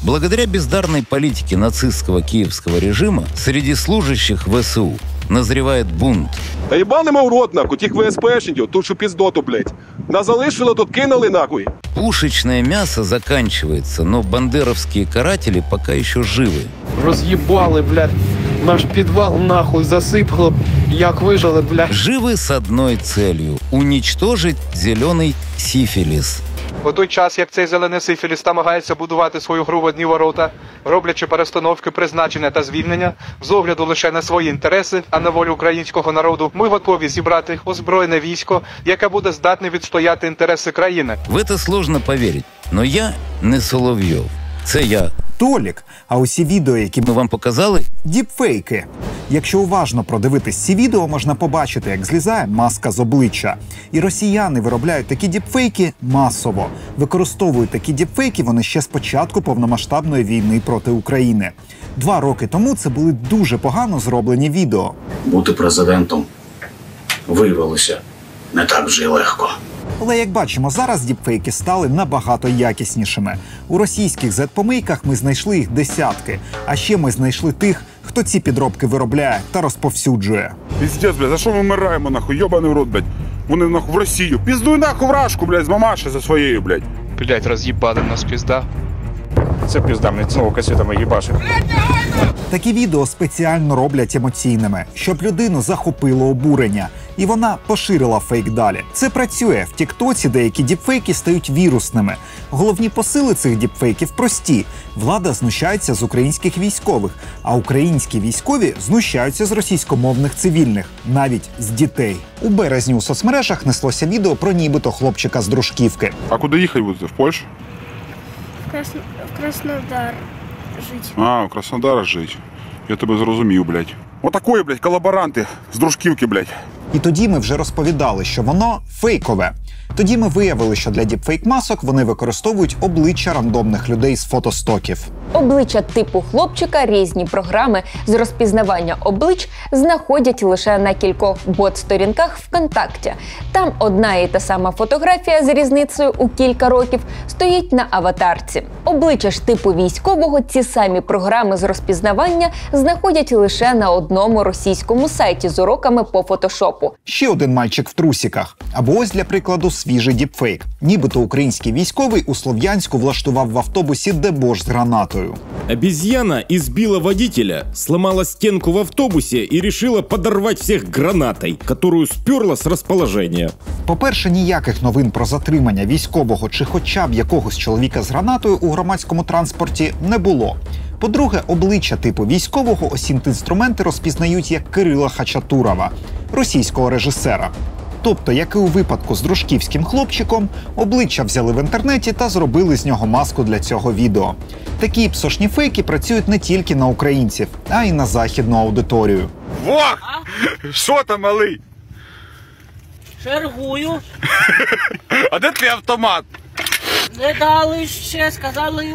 Благодаря бездарной политике нацистского киевского режима среди служащих ВСУ назревает бунт. Та єбали ми в рот, нахуй, тих ВСПшників, тут що піздоту, блядь. Нас залишили, тут кинули, нахуй. Пушечное мясо заканчивается, но бандеровские каратели пока еще живы. Роз'їбали, блядь, наш підвал нахуй засипало, як вижили, блядь. Живы с одной целью – уничтожить зеленый сифилис. У той час, як цей зелений сифіліс намагається будувати свою гру в одні ворота, роблячи перестановки призначення та звільнення, з огляду лише на свої інтереси, а на волю українського народу, ми готові зібрати озброєне військо, яке буде здатне відстояти інтереси країни. В это сложно поверить, но я не Соловйов. Це я. Толік, а усі відео, які Ми вам показали? діпфейки. Якщо уважно продивитись ці відео, можна побачити, як злізає маска з обличчя. І росіяни виробляють такі діпфейки масово. Використовують такі діпфейки вони ще з початку повномасштабної війни проти України. 2 роки тому це були дуже погано зроблені відео. Бути президентом виявилося не так вже й легко. Але, як бачимо, зараз діпфейки стали набагато якіснішими. У російських зет-помийках ми знайшли їх десятки. А ще ми знайшли тих, хто ці підробки виробляє та розповсюджує. Піздець, блядь, за що ми вмираємо, нахуй, йобаний в рот, блядь. Вони, нахуй, в Росію. Піздуй, нахуй, вражку, блядь, з мамаші за своєю, блядь. Блядь, роз'їбали нас пізда. Це пізда, блядь, знову касетами їбашить. Такі відео спеціально роблять емоційними, щоб людину захопило обурення. І вона поширила фейк далі. Це працює. В тіктоці деякі діпфейки стають вірусними. Головні посили цих діпфейків прості. Влада знущається з українських військових, а українські військові знущаються з російськомовних цивільних, навіть з дітей. У березні у соцмережах неслося відео про нібито хлопчика з Дружківки. А куди їхати будете? В Польщу? В Краснодар жить. А, в Краснодар жити. Я тебе зрозумів, блядь. Отакої, блядь, колаборанти з Дружківки, блядь. І тоді ми вже розповідали, що воно фейкове. Тоді ми виявили, що для діпфейк-масок вони використовують обличчя рандомних людей з фотостоків. Обличчя типу хлопчика різні програми з розпізнавання облич знаходять лише на кількох бот-сторінках ВКонтакті. Там одна і та сама фотографія з різницею у кілька років стоїть на аватарці. Обличчя ж типу військового ці самі програми з розпізнавання знаходять лише на одному російському сайті з уроками по фотошопу. Ще один мальчик в трусіках. Або ось, для прикладу, свіжий діпфейк. Нібито український військовий у Слов'янську влаштував в автобусі дебош з гранатою. Обезьяна избила водителя, сломала стенку в автобусе и решила подорвать всех гранатой, которую сперла с расположения. По-перше, ніяких новин про затримання військового чи хоча б якогось чоловіка з гранатою у громадському транспорті не було. По-друге, обличчя типу військового осінт-інструменти розпізнають як Кирила Хачатурова, російського режисера. Тобто, як і у випадку з дружківським хлопчиком, обличчя взяли в інтернеті та зробили з нього маску для цього відео. Такі псошні фейки працюють не тільки на українців, а й на західну аудиторію. Вох! Що там, малий? Чергую. А де твій автомат? Не дали ще, сказали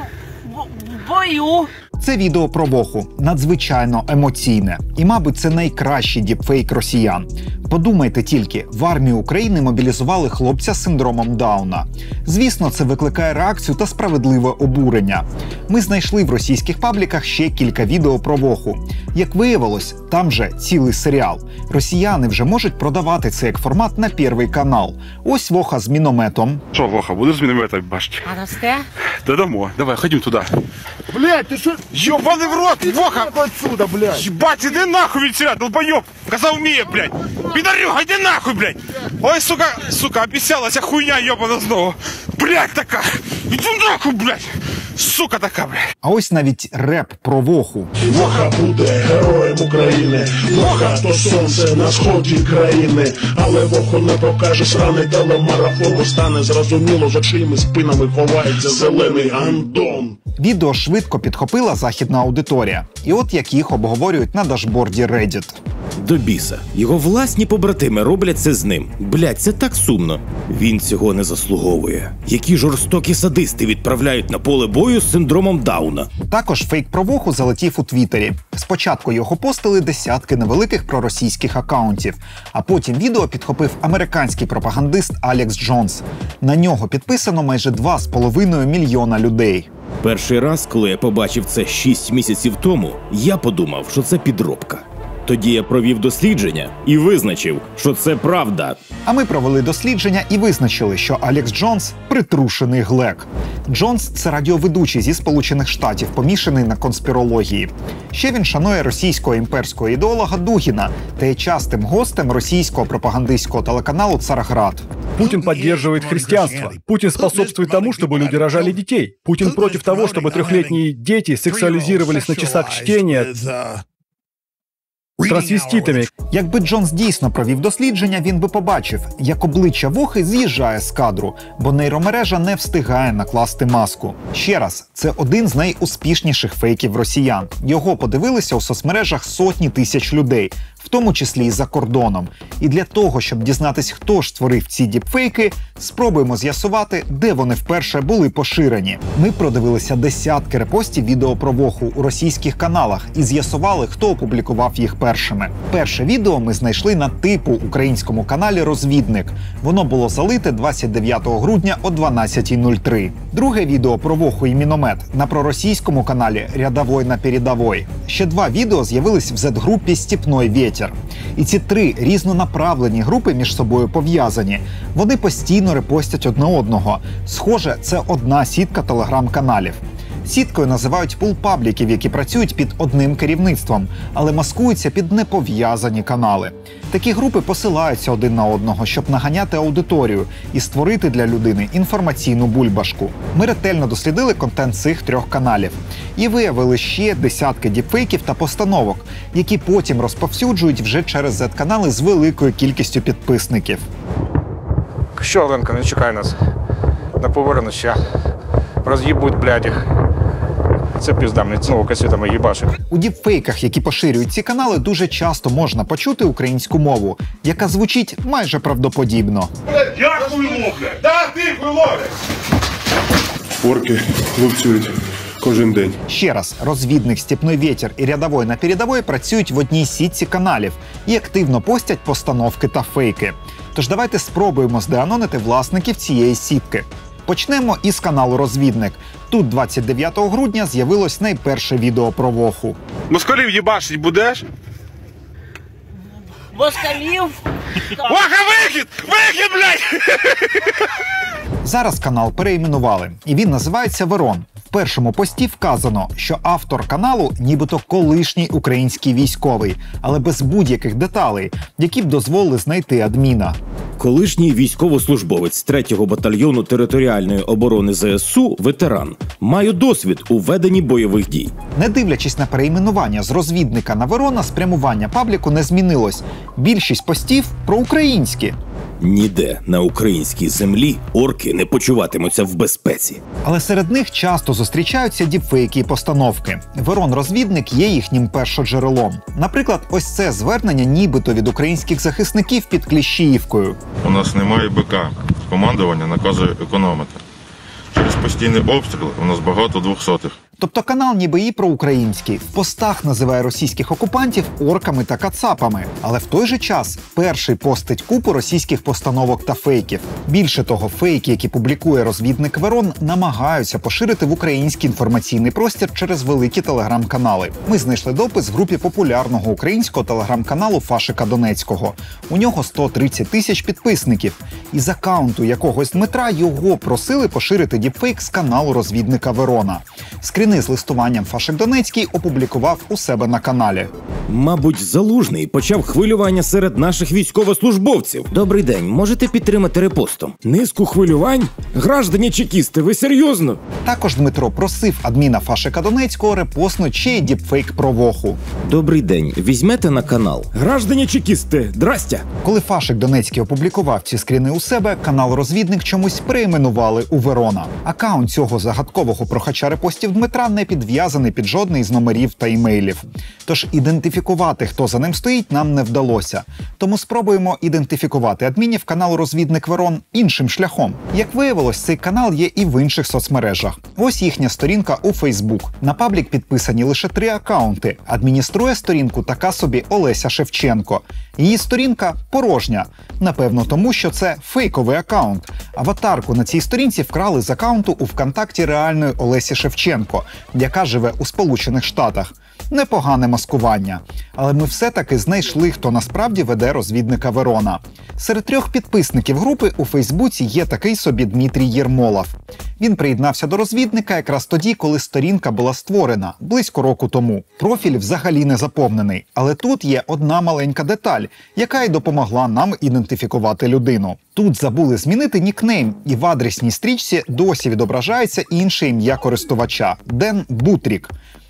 в бою. Це відео про Воху. Надзвичайно емоційне. І, мабуть, це найкращий діпфейк росіян. Подумайте тільки, в армію України мобілізували хлопця з синдромом Дауна. Звісно, це викликає реакцію та справедливе обурення. Ми знайшли в російських пабліках ще кілька відео про Воху. Як виявилось, там же цілий серіал. Росіяни вже можуть продавати це як формат на Первий канал. Ось Воха з мінометом. Що, Воха, будеш з мінометом бачити? А росте? Додамо. Давай, ходім туди. Блядь, ти що? Йобаний в рот, Воха! Отсюда, блядь! Єбать, іди нахуй від сюди, долбойоб! Казав вміє, блядь! Підарюга, іди нахуй, блядь! Ой, сука, обіцялася хуйня йобана знову! Блядь, така! Іди нахуй, блядь! Сука така, блядь! А ось навіть реп про Воху. Воха буде героєм України. Воха – то сонце на сході країни. Але Воху не покаже сраний телемарафон. Стане зрозуміло, за чиїми спинами ховається зелений гандон. Відео швидко підхопила західна аудиторія. І от як їх обговорюють на дашборді Reddit. До біса. Його власні побратими роблять це з ним. Блядь, це так сумно. Він цього не заслуговує. Які жорстокі садисти відправляють на поле бою з синдромом Дауна. Також фейк про Воху залетів у Твіттері. Спочатку його постили десятки невеликих проросійських акаунтів, а потім відео підхопив американський пропагандист Алекс Джонс. На нього підписано майже 2,5 мільйона людей. Перший раз, коли я побачив це 6 місяців тому, я подумав, що це підробка. Тоді я провів дослідження і визначив, що це правда. А ми провели дослідження і визначили, що Алекс Джонс – притрушений глек. Джонс – це радіоведучий зі Сполучених Штатів, помішаний на конспірології. Ще він шанує російського імперського ідеолога Дугіна та є частим гостем російського пропагандистського телеканалу «Царград». Путин поддерживает христианство. Путин способствует тому, чтобы люди рожали детей. Путин против того, чтобы трехлетние дети сексуализировались на часах чтения трансвеститами. Якби Джонс дійсно провів дослідження, він би побачив, як обличчя Вохи з'їжджає з кадру, бо нейромережа не встигає накласти маску. Ще раз, це один з найуспішніших фейків росіян. Його подивилися у соцмережах сотні тисяч людей, в тому числі і за кордоном. І для того, щоб дізнатись, хто ж створив ці діпфейки, спробуємо з'ясувати, де вони вперше були поширені. Ми продивилися десятки репостів відео про Воху у російських каналах і з'ясували, хто опублікував їх першими. Перше відео ми знайшли на типу українському каналі «Розвідник». Воно було залите 29 грудня о 12:03. Друге відео про Воху і міномет на проросійському каналі «Рядовой на передовой». Ще два відео з'явились в Z-групі «Степной ветер». І ці три різнонаправлені групи між собою пов'язані. Вони постійно репостять одне одного. Схоже, це одна сітка телеграм-каналів. Сіткою називають пул пабліків, які працюють під одним керівництвом, але маскуються під непов'язані канали. Такі групи посилаються один на одного, щоб наганяти аудиторію і створити для людини інформаційну бульбашку. Ми ретельно дослідили контент цих трьох каналів і виявили ще десятки діпфейків та постановок, які потім розповсюджують вже через Z-канали з великою кількістю підписників. Що, Оленка, не чекай нас. На повернення ще. Роз'їбуть, блядь, їх. Це пізда, мені знову касетами їбашить. У діпфейках, які поширюють ці канали, дуже часто можна почути українську мову, яка звучить майже правдоподібно. Я хуйло, блядь! Да, ти хуйло, блядь! Орки ловцюють кожен день. Ще раз, «Розвідник», «Степной ветер» і «Рядовой на передовой» працюють в одній сітці каналів і активно постять постановки та фейки. Тож давайте спробуємо здеанонити власників цієї сітки. Почнемо із каналу «Розвідник». Тут 29 грудня з'явилось найперше відео про Воху. Москалів їбашить будеш? Москалів. Ваха, вихід! Вихід, блядь! Зараз канал переіменували, і він називається «Верон». В першому пості вказано, що автор каналу нібито колишній український військовий, але без будь-яких деталей, які б дозволили знайти адміна. Колишній військовослужбовець 3-го батальйону територіальної оборони ЗСУ, ветеран, має досвід у веденні бойових дій. Не дивлячись на перейменування з «Розвідника» на «Верона», спрямування пабліку не змінилось. Більшість постів проукраїнські. Ніде на українській землі орки не почуватимуться в безпеці. Але серед них часто зустрічаються діпфейки і постановки. «Верон-розвідник» є їхнім першоджерелом. Наприклад, ось це звернення нібито від українських захисників під Кліщіївкою. У нас немає БК. Командування наказує економити. Через постійний обстріл у нас багато 200-х. Тобто канал ніби і проукраїнський. В постах називає російських окупантів орками та кацапами. Але в той же час перший постить купу російських постановок та фейків. Більше того, фейки, які публікує розвідник Верон, намагаються поширити в український інформаційний простір через великі телеграм-канали. Ми знайшли допис в групі популярного українського телеграм-каналу Фашика Донецького. У нього 130 тисяч підписників. Із акаунту якогось Дмитра його просили поширити діпфейк з каналу розвідника Верона. Скріни з листуванням Фашик Донецький опублікував у себе на каналі. Мабуть, Залужний почав хвилювання серед наших військовослужбовців. Добрий день, можете підтримати репостом? Низку хвилювань? Граждані чекісти, ви серйозно? Також Дмитро просив адміна Фашика Донецького репостнути ще й діпфейк про Воху. Добрий день, візьмете на канал? Граждані чекісти, здрастя! Коли Фашик Донецький опублікував ці скріни у себе, канал «Розвідник» чомусь перейменували у Верона. Акаунт цього загадкового прохача репостів Дмитра Екран не підв'язаний під жодний з номерів та імейлів. Тож ідентифікувати, хто за ним стоїть, нам не вдалося. Тому спробуємо ідентифікувати адмінів каналу «Розвідник Верон» іншим шляхом. Як виявилось, цей канал є і в інших соцмережах. Ось їхня сторінка у Facebook. На паблік підписані лише 3 акаунти. Адмініструє сторінку така собі Олеся Шевченко. Її сторінка порожня. Напевно, тому що це фейковий акаунт. Аватарку на цій сторінці вкрали з акаунту у ВКонтакті реальної Олесі Шевченко, яка живе у Сполучених Штатах. Непогане маскування. Але ми все-таки знайшли, хто насправді веде розвідника Верона. Серед 3 підписників групи у Фейсбуці є такий собі Дмитрій Єрмолов. Він приєднався до розвідника якраз тоді, коли сторінка була створена, близько року тому. Профіль взагалі не заповнений. Але тут є одна маленька деталь, яка й допомогла нам ідентифікувати людину. Тут забули змінити нікнейм, і в адресній стрічці досі відображається інше ім'я користувача – Ден Бутрік.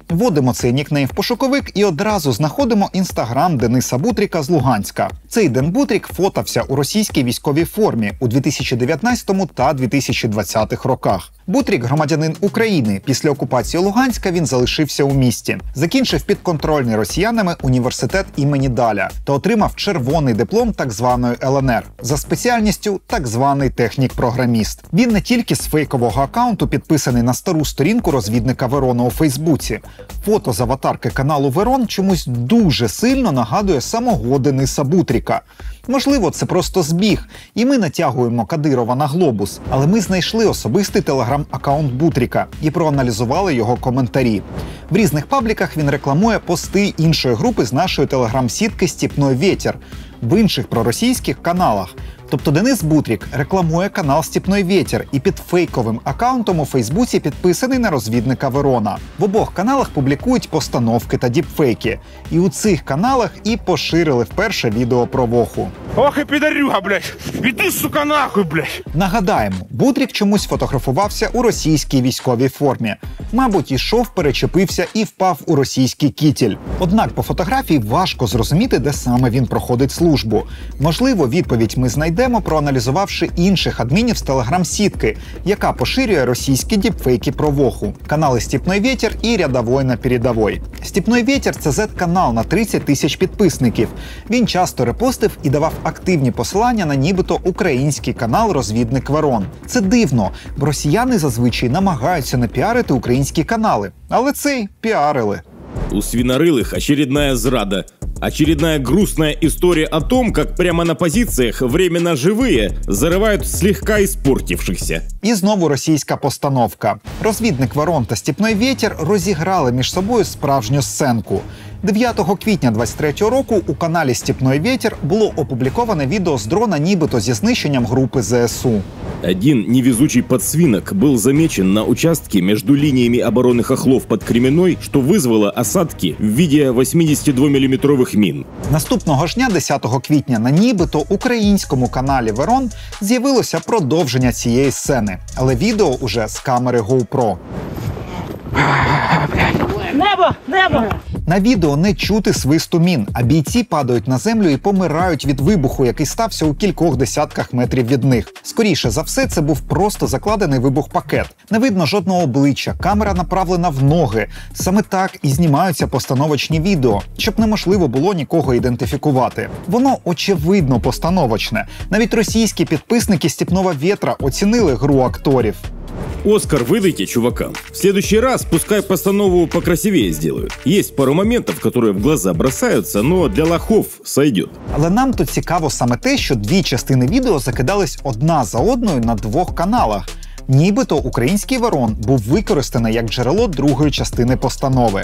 Вводимо цей нікнейм в пошуковик і одразу знаходимо інстаграм Дениса Бутріка з Луганська. Цей Ден Бутрік фотався у російській військовій формі у 2019 та 2020 роках. Бутрік – громадянин України. Після окупації Луганська він залишився у місті. Закінчив підконтрольний росіянами університет імені Даля та отримав червоний диплом так званої ЛНР за спеціальністю так званий технік-програміст. Він не тільки з фейкового акаунту підписаний на стару сторінку розвідника Верона у Фейсбуці. Фото з аватарки каналу Верон чомусь дуже сильно нагадує самого Дениса Бутріка. Можливо, це просто збіг, і ми натягуємо Кадирова на глобус. Але ми знайшли особистий телеграм-акаунт Бутріка і проаналізували його коментарі. В різних пабліках він рекламує пости іншої групи з нашої телеграм-сітки «Степной ветер» в інших проросійських каналах. Тобто Денис Бутрік рекламує канал «Степной ветер» і під фейковим акаунтом у Фейсбуці підписаний на розвідника Верона. В обох каналах публікують постановки та діпфейки. І у цих каналах і поширили вперше відео про Воху. Ох і підарюга, блядь! Іди, сука, нахуй, блядь! Нагадаємо, Бутрік чомусь фотографувався у російській військовій формі. Мабуть, ішов, перечепився і впав у російський кітіль. Однак по фотографії важко зрозуміти, де саме він проходить службу. Можливо, відповідь ми знайдемо, проаналізувавши інших адмінів з телеграм-сітки, яка поширює російські діпфейки про Воху. Канали «Степной ветер» і «Рядовой на передовой». «Степной ветер» – це Z-канал на 30 тисяч підписників. Він часто репостив і давав активні посилання на нібито український канал «Розвідник Верон». Це дивно, бо росіяни зазвичай намагаються не піарити українські канали. Але цей піарили. У свинорылых очередная зрада. Очередная грустная история о том, как прямо на позициях временно живые зарывают слегка испортившихся. І знову російська постановка. Розвідник Верон та «Степной ветер» розіграли між собою справжню сценку. 9 квітня 23-го року у каналі «Степной ветер» було опубліковане відео з дрона нібито зі знищенням групи ЗСУ. Один невезучий подсвинок был замечен на участке между линиями обороны хохлов под Кременной, что вызвало осадки в виде 82-мм мин. Наступного ж дня, 10 квітня, на нібито українському каналі Верон з'явилося продовження цієї сцени. Але відео уже з камери GoPro. Небо! Небо! На відео не чути свисту мін, а бійці падають на землю і помирають від вибуху, який стався у кількох десятках метрів від них. Скоріше за все, це був просто закладений вибух-пакет. Не видно жодного обличчя, камера направлена в ноги. Саме так і знімаються постановочні відео, щоб неможливо було нікого ідентифікувати. Воно очевидно постановочне. Навіть російські підписники «Степного ветра» оцінили гру акторів. Оскар выдайте чувакам. В следующий раз пускай постанову покрасивее сделают. Есть пару моментов, которые в глаза бросаются, но для лохов сойдет. Але нам тут цікаво саме те, що 2 частини відео закидались одна за одною на 2 каналах. Нібито український Верон був використаний як джерело другої частини постанови.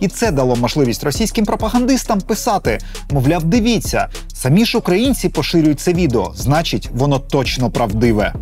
І це дало можливість російським пропагандистам писати, мовляв, дивіться, самі ж українці поширюють це відео, значить, воно точно правдиве.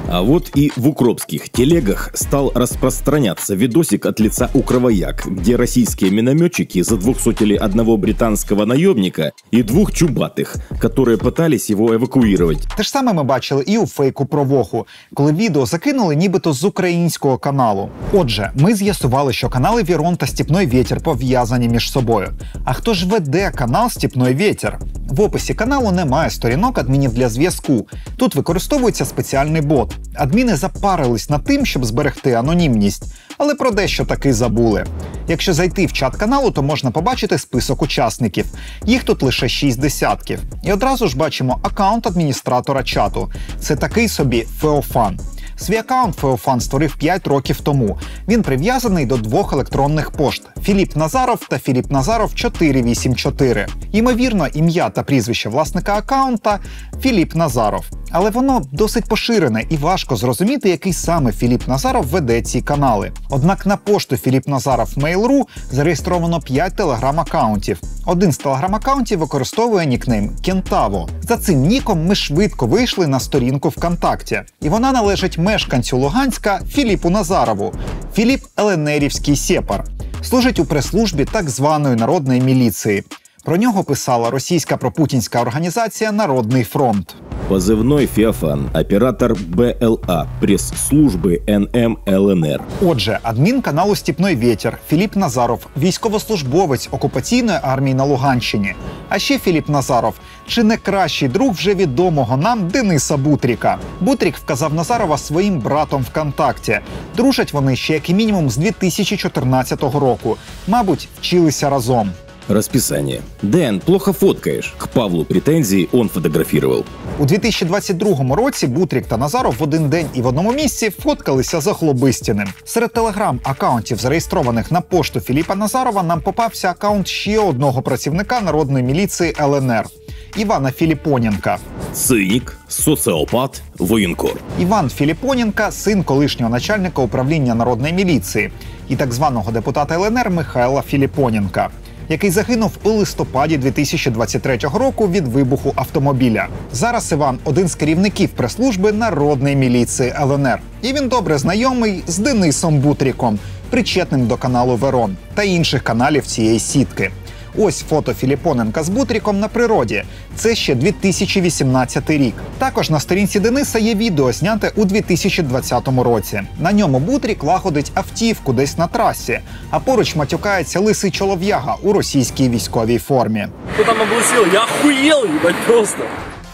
А вот и в укропских телегах стал распространяться видосик от лица Укровояк, где российские минометчики задвухсотили одного британского наемника и 2 чубатых, которые пытались его эвакуировать. Те ж саме ми бачили і у фейку про Воху, коли відео закинули нібито з українського каналу. Отже, ми з'ясували, що канали Верон та «Степной ветер» пов'язані між собою. А хто ж веде канал «Степной ветер»? В описі каналу немає сторінок адмінів для зв'язку. Тут використовується спеціальний бот. Адміни запарились над тим, щоб зберегти анонімність, але про дещо таки забули. Якщо зайти в чат каналу, то можна побачити список учасників. Їх тут лише 6 десятків. І одразу ж бачимо аккаунт адміністратора чату. Це такий собі Феофан. Свій аккаунт Феофан створив 5 років тому. Він прив'язаний до 2 електронних пошт – Філіп Назаров та Філіп Назаров 484. Ймовірно, ім'я та прізвище власника аккаунта – Філіп Назаров. Але воно досить поширене і важко зрозуміти, який саме Філіп Назаров веде ці канали. Однак на пошту Філіп Назаров Mail.ru зареєстровано 5 телеграм-аккаунтів. Один з телеграм-аккаунтів використовує нікнейм Кентаво. За цим ніком ми швидко вийшли на сторінку ВКонтакті. І вона належить мешканцю Луганська Філіпу Назарову. Філіп – ЛНРівський сепар. Служить у прес-службі так званої народної міліції. Про нього писала російська пропутінська організація «Народний фронт». Позывной Феофан, оператор БЛА, пресс-служби НМ ЛНР. Отже, адмін каналу «Степной ветер» Філіп Назаров, військовослужбовець окупаційної армії на Луганщині. А ще Філіп Назаров – чи не кращий друг вже відомого нам Дениса Бутріка. Бутрік вказав Назарова своїм братом ВКонтакті. Дружать вони ще як мінімум з 2014 року. Мабуть, вчилися разом. Расписание. Дэн, плохо фоткаешь. К Павлу претензии он фотографировал. У 2022 році Бутрік та Назаров в один день і в одному місці фоткалися за Хлобистіним. Серед телеграм-аккаунтів, зареєстрованих на пошту Філіпа Назарова, нам попався аккаунт ще одного працівника народної міліції ЛНР – Івана Філіпоненка. Цинік, соціопат, воєнкор. Іван Філіпоненка – син колишнього начальника управління народної міліції і так званого депутата ЛНР Михайла Філіпоненка, який загинув у листопаді 2023 року від вибуху автомобіля. Зараз Іван – один з керівників прес-служби народної міліції ЛНР. І він добре знайомий з Денисом Бутріком, причетним до каналу Верон та інших каналів цієї сітки. Ось фото Філіпоненка з Бутріком на природі. Це ще 2018 рік. Також на сторінці Дениса є відео, зняте у 2020 році. На ньому Бутрік лагодить автівку десь на трасі, а поруч матюкається лисий чолов'яга у російській військовій формі. Хто там оголосив? Я охуєл, їбать, просто.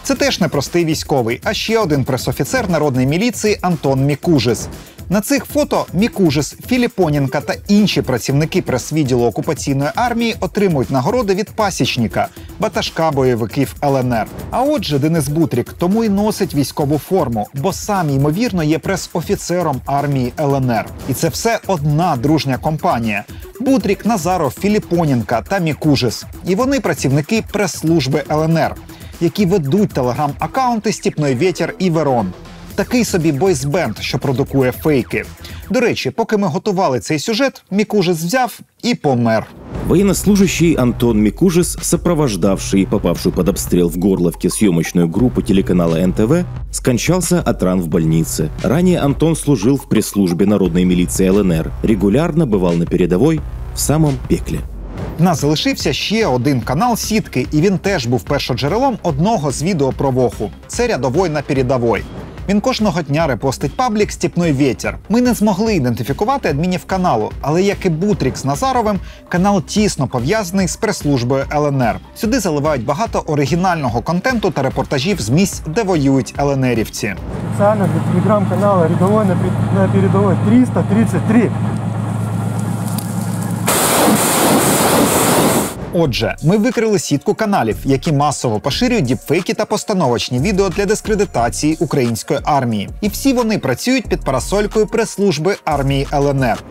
Це теж не простий військовий, а ще один пресофіцер народної міліції Антон Мікужис. На цих фото Мікужис, Філіпоненка та інші працівники прес-відділу окупаційної армії отримують нагороди від пасічника, ватажка бойовиків ЛНР. А отже, Денис Бутрік тому й носить військову форму, бо сам, ймовірно, є прес-офіцером армії ЛНР. І це все одна дружня компанія – Бутрік, Назаров, Філіпоненка та Мікужис. І вони працівники прес-служби ЛНР, які ведуть телеграм-аккаунти «Степной ветер» і «Верон». Такий собі бойсбенд, що продукує фейки. До речі, поки ми готували цей сюжет, Мікужис взяв і помер. Военнослужащий Антон Микужис, сопровождавший попавшую под обстрел в Горловке съемочную группу телеканала НТВ, скончался от ран в больнице. Ранее Антон служил в пресс-службе народной милиции ЛНР, регулярно бывал на передовой в самом пекле. В нас залишився ще один канал сітки, і він теж був першоджерелом одного з відео про Воху. Це «Рядовой на передовой». Він кожного дня репостить паблік «Степной ветер». Ми не змогли ідентифікувати адмінів каналу, але як і Бутрік з Назаровим, канал тісно пов'язаний з прес-службою ЛНР. Сюди заливають багато оригінального контенту та репортажів з місць, де воюють ЛНРівці. Спеціально для телеграм-каналу «Рядовой на передовой» 333. Отже, ми викрили сітку каналів, які масово поширюють діпфейки та постановочні відео для дискредитації української армії. І всі вони працюють під парасолькою прес-служби армії ЛНР.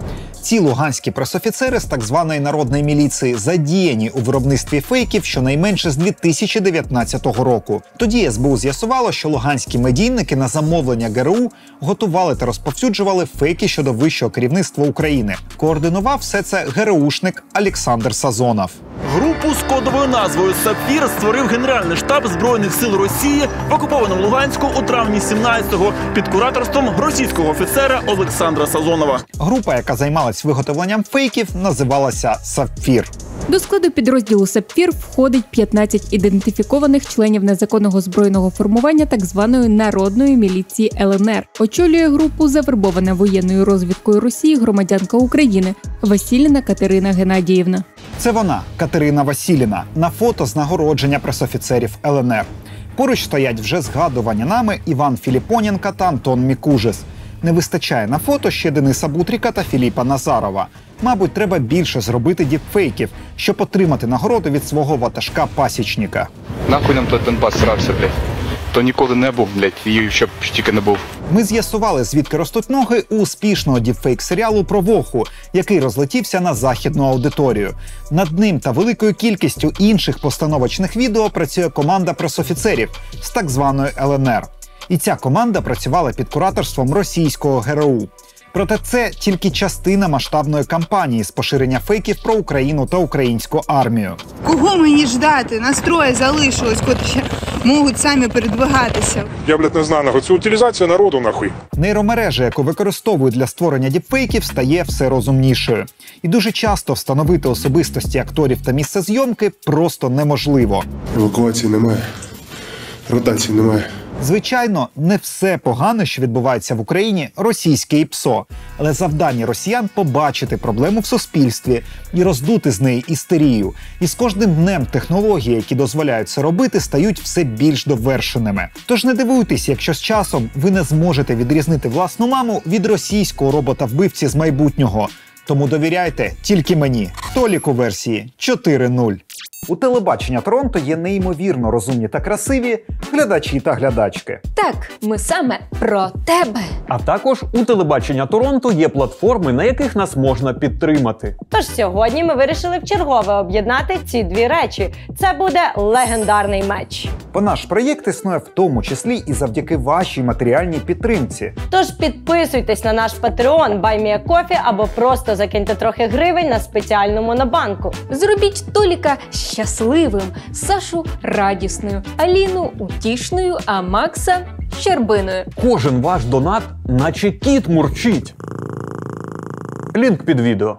Ці луганські пресофіцери з так званої народної міліції задіяні у виробництві фейків щонайменше з 2019 року. Тоді СБУ з'ясувало, що луганські медійники на замовлення ГРУ готували та розповсюджували фейки щодо вищого керівництва України. Координував все це ГРУшник Олександр Сазонов. Групу з кодовою назвою «Сапфір» створив Генеральний штаб Збройних сил Росії в окупованому Луганську у травні 17-го під кураторством російського офіцера Олександра Сазонова. Група, яка займалась виготовленням фейків, називалася «Сапфір». До складу підрозділу «Сапфір» входить 15 ідентифікованих членів незаконного збройного формування так званої народної міліції ЛНР. Очолює групу завербована воєнною розвідкою Росії громадянка України Василіна Катерина Геннадіївна. Це вона, Катерина Васіліна, на фото з нагородження пресофіцерів ЛНР. Поруч стоять вже згадувані нами Іван Філіпоненко та Антон Мікужес. Не вистачає на фото ще Дениса Бутріка та Філіпа Назарова. Мабуть, треба більше зробити діпфейків, щоб отримати нагороду від свого ватажка-пасічника. Нахуй нам той Донбас срався, блядь. То ніколи не був, блядь, її ще б тільки не був. Ми з'ясували, звідки ростуть ноги у успішного діпфейк-серіалу про Воху, який розлетівся на західну аудиторію. Над ним та великою кількістю інших постановочних відео працює команда пресофіцерів з так званої ЛНР. І ця команда працювала під кураторством російського ГРУ. Проте це тільки частина масштабної кампанії з поширення фейків про Україну та українську армію. Кого мені ждати? Настрої залишилось, котрі можуть самі передвигатися. Я, блядь, не знаю, нахуй, це утилізація народу, нахуй. Нейромережа, яку використовують для створення діпфейків, стає все розумнішою. І дуже часто встановити особистості акторів та місце зйомки просто неможливо. Евакуації немає, ротації немає. Звичайно, не все погане, що відбувається в Україні, російське ІПСО. Але завдання росіян – побачити проблему в суспільстві і роздути з неї істерію. І з кожним днем технології, які дозволяють це робити, стають все більш довершеними. Тож не дивуйтесь, якщо з часом ви не зможете відрізнити власну маму від російського робота-вбивці з майбутнього. Тому довіряйте тільки мені. Толік у версії 4.0. У телебачення Торонто є неймовірно розумні та красиві глядачі та глядачки. Так, ми саме про тебе. А також у телебачення Торонто є платформи, на яких нас можна підтримати. Тож сьогодні ми вирішили вчергове об'єднати ці дві речі. Це буде легендарний меч. Бо наш проєкт існує в тому числі і завдяки вашій матеріальній підтримці. Тож підписуйтесь на наш Patreon, Buy Me a Coffee або просто закиньте трохи гривень на спеціальну монобанку. Зробіть Толіка щасливим, Сашу радісною, Аліну утішною, а Макса щербиною. Кожен ваш донат наче кіт мурчить. Лінк під відео.